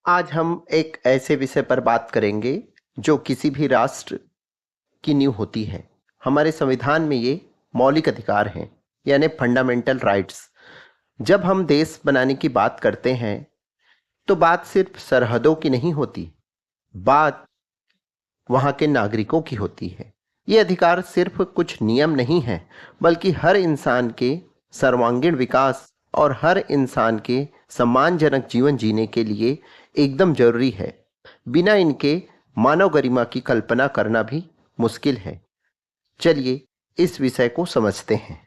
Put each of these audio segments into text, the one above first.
आज हम एक ऐसे विषय पर बात करेंगे जो किसी भी राष्ट्र की नींव होती है। हमारे संविधान में ये मौलिक अधिकार हैं, यानी फंडामेंटल राइट्स। जब हम देश बनाने की बात करते हैं तो बात सिर्फ सरहदों की नहीं होती, बात वहाँ के नागरिकों की होती है। ये अधिकार सिर्फ कुछ नियम नहीं हैं, बल्कि हर इंसान के सर्वांगीण विकास और हर इंसान के सम्मानजनक जीवन जीने के लिए एकदम जरूरी है। बिना इनके मानव गरिमा की कल्पना करना भी मुश्किल है। चलिए इस विषय को समझते हैं।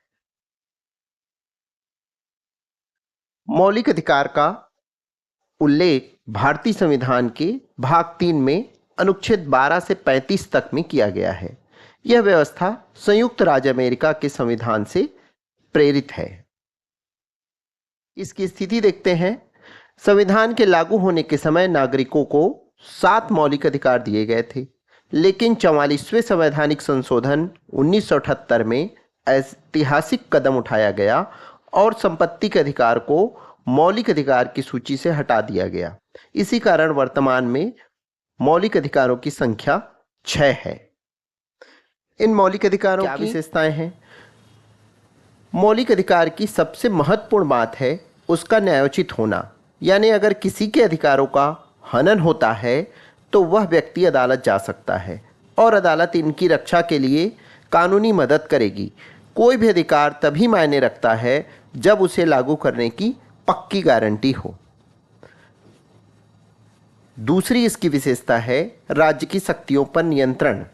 मौलिक अधिकार का उल्लेख भारतीय संविधान के भाग 3 में अनुच्छेद 12 से 35 तक में किया गया है। यह व्यवस्था संयुक्त राज्य अमेरिका के संविधान से प्रेरित है। इसकी स्थिति देखते हैं। संविधान के लागू होने के समय नागरिकों को 7 मौलिक अधिकार दिए गए थे, लेकिन 44वें संवैधानिक संशोधन 1978 में ऐतिहासिक कदम उठाया गया और संपत्ति के अधिकार को मौलिक अधिकार की सूची से हटा दिया गया। इसी कारण वर्तमान में मौलिक अधिकारों की संख्या 6 है। इन मौलिक अधिकारों की विशेषताएं हैं। मौलिक अधिकार की सबसे महत्वपूर्ण बात है उसका न्यायोचित होना, यानी अगर किसी के अधिकारों का हनन होता है तो वह व्यक्ति अदालत जा सकता है और अदालत इनकी रक्षा के लिए कानूनी मदद करेगी। कोई भी अधिकार तभी मायने रखता है जब उसे लागू करने की पक्की गारंटी हो। दूसरी इसकी विशेषता है राज्य की शक्तियों पर नियंत्रण।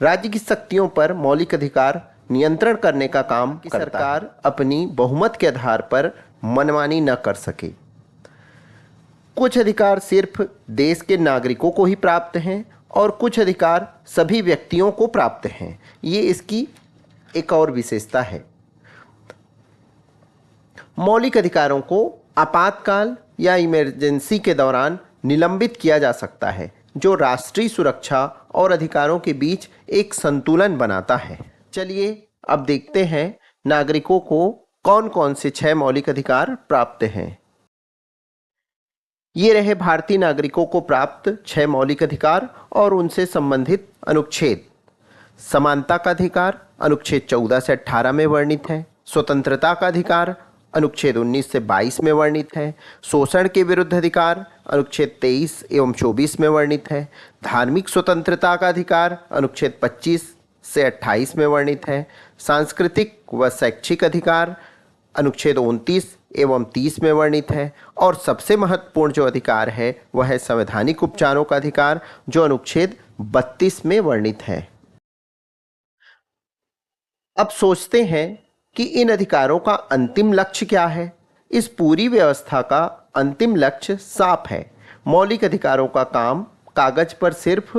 राज्य की शक्तियों पर मौलिक अधिकार नियंत्रण करने का काम करता है। सरकार अपनी बहुमत के आधार पर मनमानी न कर सके। कुछ अधिकार सिर्फ देश के नागरिकों को ही प्राप्त हैं और कुछ अधिकार सभी व्यक्तियों को प्राप्त हैं। ये इसकी एक और विशेषता है। मौलिक अधिकारों को आपातकाल या इमरजेंसी के दौरान निलंबित किया जा सकता है, जो राष्ट्रीय सुरक्षा और अधिकारों के बीच एक संतुलन बनाता है। चलिए अब देखते हैं नागरिकों को कौन कौन से 6 मौलिक अधिकार प्राप्त हैं। ये रहे भारतीय नागरिकों को प्राप्त 6 मौलिक अधिकार और उनसे संबंधित अनुच्छेद। समानता का अधिकार अनुच्छेद 14 से 18 में वर्णित है। स्वतंत्रता का अधिकार अनुच्छेद 19 से 22 में वर्णित है। शोषण के विरुद्ध अधिकार अनुच्छेद 23 एवं 24 में वर्णित है। धार्मिक स्वतंत्रता का अधिकार अनुच्छेद 25 से 28 में वर्णित है। सांस्कृतिक व शैक्षिक अधिकार अनुच्छेद 29 एवं 30 में वर्णित है। और सबसे महत्वपूर्ण जो अधिकार है वह है संवैधानिक उपचारों का अधिकार, जो अनुच्छेद 32 में वर्णित है। अब सोचते हैं कि इन अधिकारों का अंतिम लक्ष्य क्या है। इस पूरी व्यवस्था का अंतिम लक्ष्य साफ है। मौलिक अधिकारों का काम कागज पर सिर्फ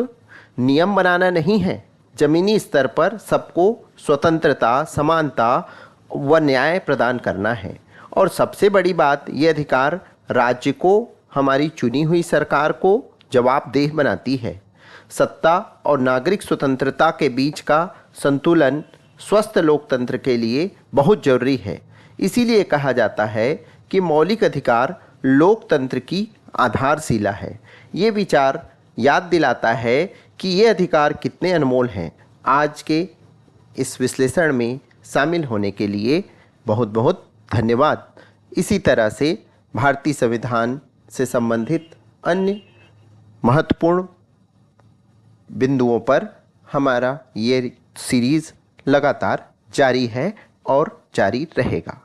नियम बनाना नहीं है, जमीनी स्तर पर सबको स्वतंत्रता, समानता व न्याय प्रदान करना है। और सबसे बड़ी बात, ये अधिकार राज्य को, हमारी चुनी हुई सरकार को जवाबदेह बनाती है। सत्ता और नागरिक स्वतंत्रता के बीच का संतुलन स्वस्थ लोकतंत्र के लिए बहुत जरूरी है। इसीलिए कहा जाता है कि मौलिक अधिकार लोकतंत्र की आधारशिला है। ये विचार याद दिलाता है कि ये अधिकार कितने अनमोल हैं। आज के इस विश्लेषण में शामिल होने के लिए बहुत बहुत धन्यवाद। इसी तरह से भारतीय संविधान से संबंधित अन्य महत्वपूर्ण बिंदुओं पर हमारा ये सीरीज़ लगातार जारी है और जारी रहेगा।